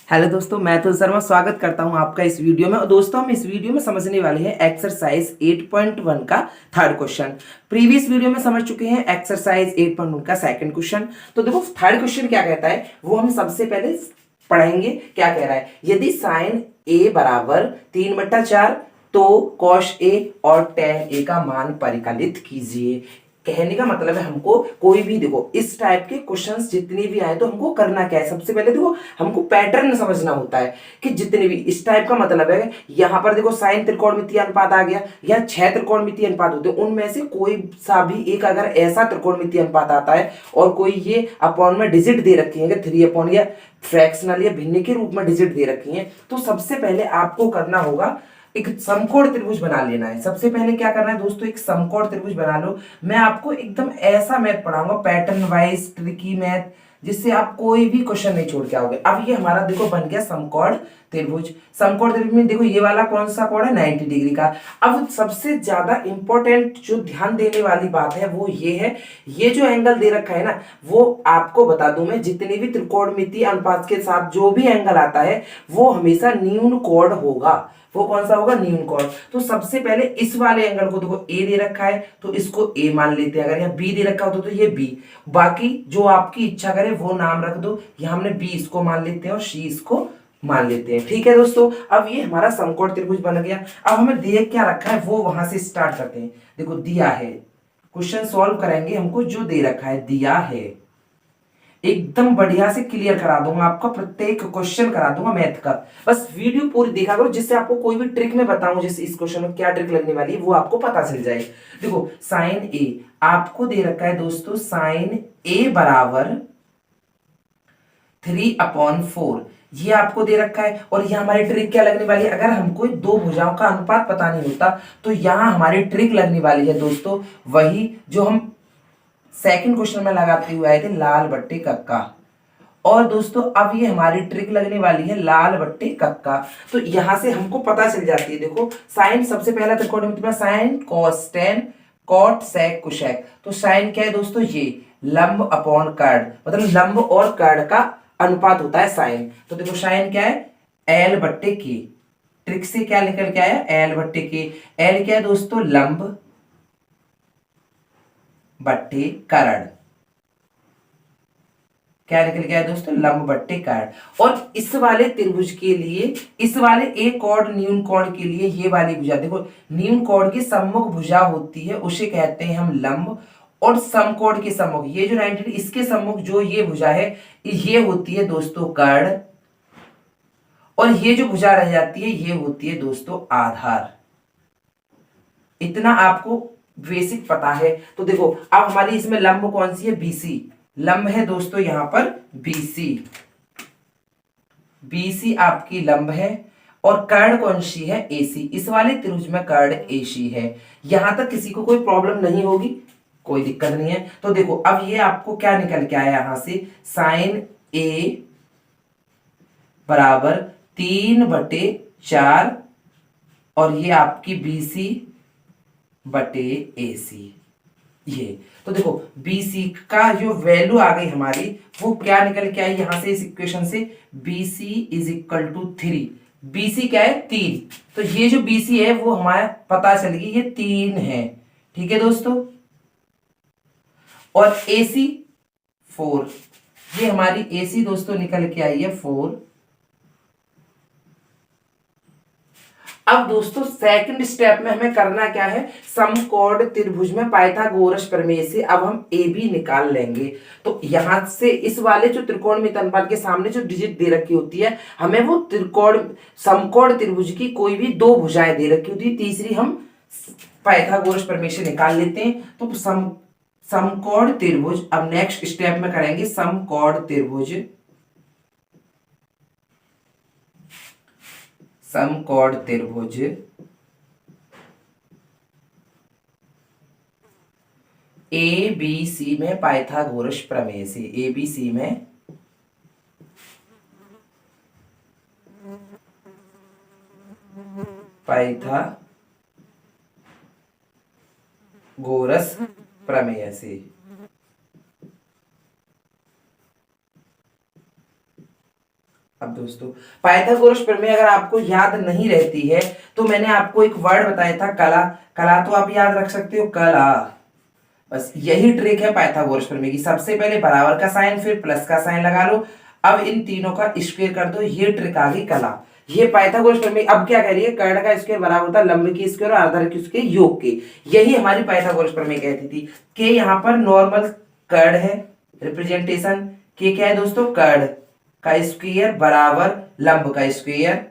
Hello दोस्तों, मैं अतुल शर्मा स्वागत करता हूं आपका इस वीडियो में। और दोस्तों, हम इस वीडियो में समझने वाले हैं एक्सरसाइज 8.1 का थर्ड क्वेश्चन। प्रीवियस वीडियो में समझ चुके हैं एक्सरसाइज 8.1 का सेकंड क्वेश्चन। तो देखो, थर्ड क्वेश्चन क्या कहता है वो हम सबसे पहले पढ़ेंगे। क्या कह रहा है, यदि साइन ए बराबर 3/4 तो कॉस ए और टेन ए का मान परिकलित कीजिए। कहने का मतलब है हमको कोई भी, देखो इस टाइप के क्वेश्चंस जितने भी आए तो हमको करना क्या है, सबसे पहले देखो हमको पैटर्न समझना होता है कि जितने भी इस टाइप का मतलब है। यहां पर देखो साइन त्रिकोणमितीय अनुपात आ गया या 6 त्रिकोणमितीय अनुपात होते हैं, उनमें से कोई सा भी एक अगर ऐसा त्रिकोणमितीय अनुपात आता है और कोई ये अपॉन में डिजिट दे रखी है, 3 अपॉन या फ्रैक्शनल या भिन्न के रूप में डिजिट दे रखी है, तो सबसे पहले आपको करना होगा एक समकोण त्रिभुज बना लेना है। सबसे पहले क्या करना है दोस्तों, एक समकोण त्रिभुज बना लो। मैं आपको एकदम ऐसा मैथ पढ़ाऊंगा, पैटर्न वाइज ट्रिकी मैथ, जिससे आप कोई भी क्वेश्चन नहीं छोड़ के आओगे। अब ये हमारा देखो बन गया समकोण त्रिभुज। समकोण त्रिभुज में देखो ये वाला कौन सा कोण है, 90 डिग्री का। अब सबसे ज्यादा इंपॉर्टेंट जो ध्यान देने वाली बात है वो ये है, ये जो एंगल दे रखा है ना, वो आपको बता दूं मैं, जितने भी त्रिकोणमितीय अनुपात के साथ जो भी एंगल आता है वो हमेशा न्यून कोण होगा। वो कौन सा होगा, न्यून कोण। तो सबसे पहले इस वाले एंगल को देखो ए दे रखा है तो इसको ए मान लेते हैं, अगर यहाँ बी दे रखा हो तो ये बी। बाकी जो आपकी इच्छा करे वो नाम रख दो। यहाँ हमने बी इसको मान लेते हैं और सी इसको मान लेते हैं। ठीक है दोस्तों, अब ये हमारा समकोण त्रिभुज बन गया। अब हमें दे क्या रखा है वो वहां से स्टार्ट करते हैं। देखो दिया है, क्वेश्चन सॉल्व करेंगे, हमको जो दे रखा है दिया है एकदम बढ़िया से क्लियर करा दूंगा, आपका प्रत्येक क्वेश्चन करा दूंगा मैथ का। बस वीडियो पूरी देखा करो, जिससे आपको कोई भी ट्रिक में बताऊं, जैसे इस क्वेश्चन में क्या ट्रिक लगने वाली है वो आपको पता चल जाए। देखो साइन ए आपको दे रखा है दोस्तों, साइन ए बराबर 3/4 ये आपको दे रखा है। और ये हमारी ट्रिक क्या लगने वाली है, अगर हमको दो भुजाओं का अनुपात पता नहीं होता तो यहां हमारी ट्रिक लगने वाली है दोस्तों, वही जो हम सेकंड क्वेश्चन में लगाते हुए आए थे, लाल बट्टे कक्का। और दोस्तों अब ये हमारी ट्रिक लगने वाली है लाल बट्टे कक्का। तो यहां से हमको पता चल जाती है, देखो साइन सबसे पहला त्रिकोणमिति में sine cos tan cot sec cosec. तो साइन क्या है दोस्तों, ये लंब अपॉन कर्ण, मतलब लंब और कर्ण का अनुपात होता है साइन। तो देखो साइन क्या है, एल बट्टे के। ट्रिक से क्या निकल के आया, एल बट्टे के। एल क्या है दोस्तों, लंब बट्टे कर्ण। क्या निकल गया है दोस्तों, लंब बट्टे कर्ण। और इस वाले त्रिभुज के लिए, इस वाले एक कोण न्यून कोण के लिए ये वाली भुजा देखो, न्यून कोण की सम्मुख भुजा होती है उसे कहते हैं हम लंब। और समकोण के सम्मुख, ये जो 90 इसके सम्मुख जो ये भुजा है ये होती है दोस्तों कर्ण। और ये जो भुजा रह जाती है ये होती है दोस्तों आधार। इतना आपको बेसिक पता है। तो देखो अब हमारी इसमें लंब कौन सी है, बीसी लंब है दोस्तों, यहां पर बीसी। बीसी आपकी लंब है। और कर्ण कौन सी है, एसी। इस वाले त्रिभुज में कर्ण एसी है। यहां तक किसी को कोई प्रॉब्लम नहीं होगी, कोई दिक्कत नहीं है। तो देखो अब ये आपको क्या निकल के आया यहां से, साइन ए बराबर 3/4 और ये आपकी बीसी बटे एसी। ये तो देखो BC का जो वैल्यू आ गई हमारी वो क्या निकल के आई यहां से, इस इक्वेशन से BC is equal to 3। BC क्या है, 3। तो ये जो BC है वो हमारा पता चल गई ये 3 है। ठीक है दोस्तों, और AC 4। ये हमारी AC दोस्तों निकल के आई है 4। अब दोस्तों सेकंड स्टेप में हमें करना क्या है, समकोण त्रिभुज में पाइथागोरस प्रमेय से अब हम ए बी निकाल लेंगे। तो यहां से इस वाले जो त्रिकोणमित अनुपात के सामने जो डिजिट दे रखी होती है, हमें वो त्रिकोण समकोण त्रिभुज की कोई भी दो भुजाएं दे रखी होती है, तीसरी हम पाइथागोरस प्रमेय से निकाल लेते हैं। तो समकोण त्रिभुज अब नेक्स्ट स्टेप में करेंगे, समकोण त्रिभुज, समकोण त्रिभुज ए बी सी में पाइथागोरस प्रमेय से, ए बी सी में पाइथागोरस प्रमेय से। अब दोस्तों पाइथागोरस प्रमेय अगर आपको याद नहीं रहती है तो मैंने आपको एक वर्ड बताया था कला। कला तो आप याद रख सकते हो, कला। बस यही ट्रिक है पाइथागोरस प्रमेय की। सबसे पहले बराबर का साइन फिर प्लस का साइन लगा लो, अब इन तीनों का स्क्वायर कर दो, ये ट्रिक आ गई कला। ये पाइथागोरस प्रमेय। अब क्या कह रही है, कर्ण का स्क्वायर बराबर होता है लंब के स्क्वायर और आधार के उसके योग के। यही हमारी पाइथागोरस प्रमेय कहती थी कि यहाँ पर नॉर्मल कर्ण है, रिप्रेजेंटेशन के क्या है दोस्तों, कर्ण का स्क्वायर बराबर लंब का स्क्वायर,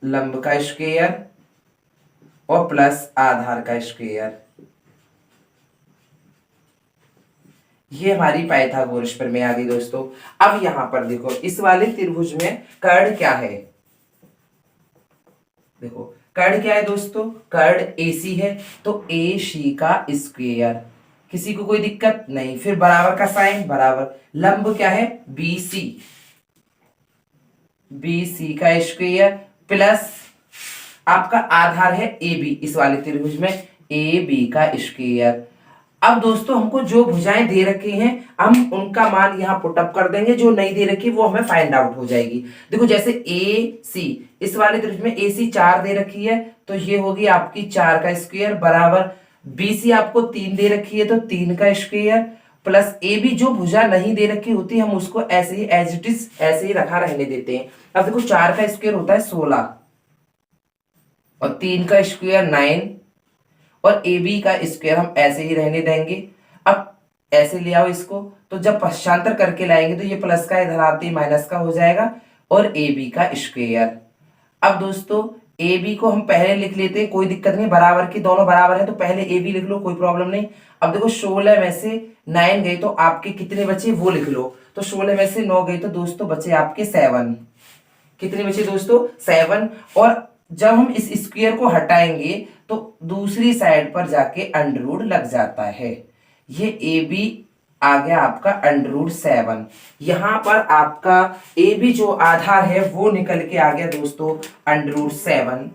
लंब का स्क्वायर और प्लस आधार का स्क्वायर। ये हमारी पाइथागोरस प्रमेय आ गई दोस्तों। अब यहां पर देखो इस वाले त्रिभुज में कर्ण क्या है, देखो कर्ण क्या है दोस्तों, कर्ण AC है, तो AC का स्क्वायर। किसी को कोई दिक्कत नहीं। फिर बराबर का साइन बराबर, लंब क्या है BC, BC का स्क्वायर प्लस आपका आधार है AB, इस वाले त्रिभुज में AB का स्क्वायर। अब दोस्तों हमको जो भुजाएं दे रखी हैं हम उनका मान यहाँ पुटअप कर देंगे, जो नहीं दे रखी वो हमें फाइंड आउट हो जाएगी। देखो जैसे AC, इस वाले त्रिभुज में AC 4 दे रखी है तो ये होगी आपकी 4 का स्क्वायर बराबर BC आपको 3 दे रखी है तो 3 का स्क्वायर प्लस AB जो भुजा नहीं दे रखी होती हम उसको ऐसे ही एज इट इज ऐसे ही रखा रहने देते हैं। अब देखो 4 का स्क्वायर होता है 16 और 3 का स्क्वायर 9 और AB का स्क्वायर हम ऐसे ही रहने देंगे। अब ऐसे ले आओ इसको, तो जब पश्चांतर करके लाएंगे तो ये प्लस का इधर आते ही माइनस का हो जाएगा और AB का स्क्वायर। अब दोस्तों AB को हम पहले लिख लेते हैं, कोई दिक्कत नहीं, बराबर की दोनों बराबर है तो पहले AB लिख लो, कोई प्रॉब्लम नहीं। अब देखो 16 में से 9 गई तो आपके कितने बचे वो लिख लो, तो 16 में से 9 गई तो दोस्तों बचे आपके 7। कितने बचे दोस्तों 7। और जब हम इस स्क्वायर को हटाएंगे तो दूसरी साइड पर जाके अंडर रूट लग जाता है। ये AB आ गया आपका अंडर रूट 7। यहां पर आपका AB जो आधार है वो निकल के आ गया दोस्तों अंडर रूट 7।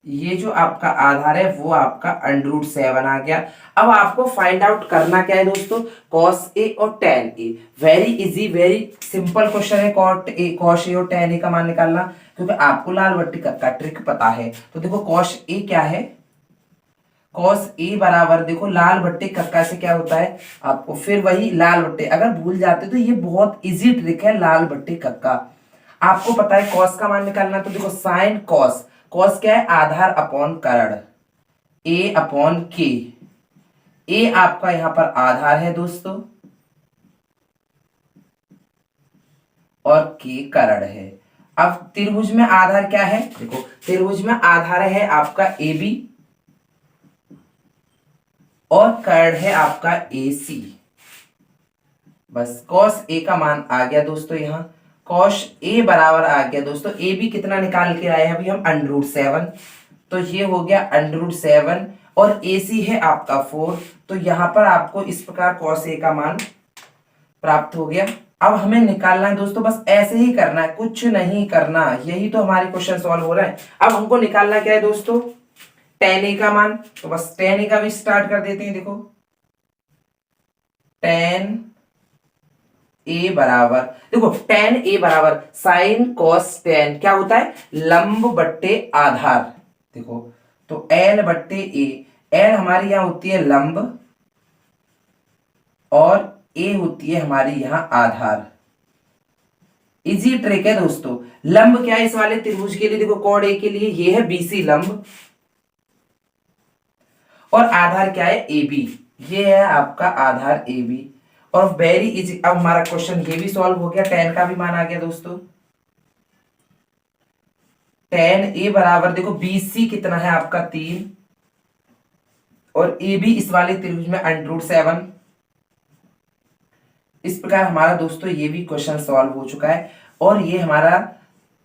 ये जो आपका आधार है वो आपका अंडर रूट 7 आ गया। अब आपको फाइंड आउट करना क्या है दोस्तों, cos A और tan A। Very easy very simple question है cos A और tan A का मान निकालना, क्योंकि आपको लाल बट्टी का ट्रिक पता है। तो देखो cos A क्या है, cos A बराबर देखो लाल बट्टे कक्का से क्या होता है आपको, फिर वही लाल बट्टे, अगर भूल जाते तो ये बहुत इजी ट्रिक है लाल बट्टे कक्का। आपको पता है cos का मान निकालना, तो देखो साइन cos, cos क्या है आधार अपॉन कर्ण A अपॉन K। A आपका यहां पर आधार है दोस्तों और K कर्ण है। अब त्रिभुज में आधार क्या है, देखो त्रिभुज में आधार है आपका AB और कर्ण है आपका AC। बस cos A का मान आ गया दोस्तों, यहाँ cos A बराबर आ गया दोस्तों, AB कितना निकाल के आए हैं अभी हम अंडर रूट 7, तो ये हो गया अंडर रूट 7 और AC है आपका 4। तो यहां पर आपको इस प्रकार cos A का मान प्राप्त हो गया। अब हमें निकालना है दोस्तों, बस ऐसे ही करना है, कुछ नहीं करना, यही तो हमारे क्वेश्चन सॉल्व हो रहा है। अब हमको निकालना क्या है दोस्तों, tan A का मान, तो बस tan A का भी स्टार्ट कर देते हैं। देखो tan A बराबर, देखो tan A बराबर साइन cos tan क्या होता है लंब बट्टे आधार। देखो तो L बट्टे A, L हमारी यहां होती है लंब और A होती है हमारी यहां आधार। इजी ट्रिक है दोस्तों। लंब क्या है इस वाले त्रिभुज के लिए, देखो कॉड A के लिए ये है BC लंब और आधार क्या है AB, ये है आपका आधार AB। और वेरी इजी, अब हमारा क्वेश्चन ये भी सॉल्व हो गया, tan का भी मान आ गया दोस्तों। tan A बराबर देखो BC कितना है आपका 3 और AB इस वाले त्रिभुज में अंडर रूट 7। इस प्रकार हमारा दोस्तों ये भी क्वेश्चन सॉल्व हो चुका है और ये हमारा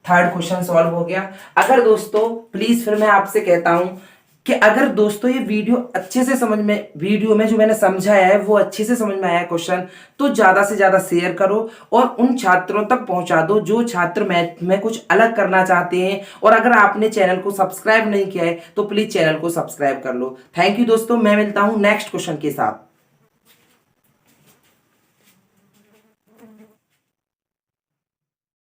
थर्ड क्वेश्चन सॉल्व हो गया। अगर दोस्तों प्लीज फिर मैं आपसे कहता हूं कि अगर दोस्तों ये वीडियो अच्छे से समझ में, वीडियो में जो मैंने समझाया है वो अच्छे से समझ में आया है क्वेश्चन, तो ज्यादा से ज्यादा शेयर करो और उन छात्रों तक पहुंचा दो जो छात्र मैथ में कुछ अलग करना चाहते हैं। और अगर आपने चैनल को सब्सक्राइब नहीं किया है तो प्लीज चैनल को सब्सक्राइब कर लो। थैंक यू दोस्तों, मैं मिलता हूं नेक्स्ट क्वेश्चन के साथ।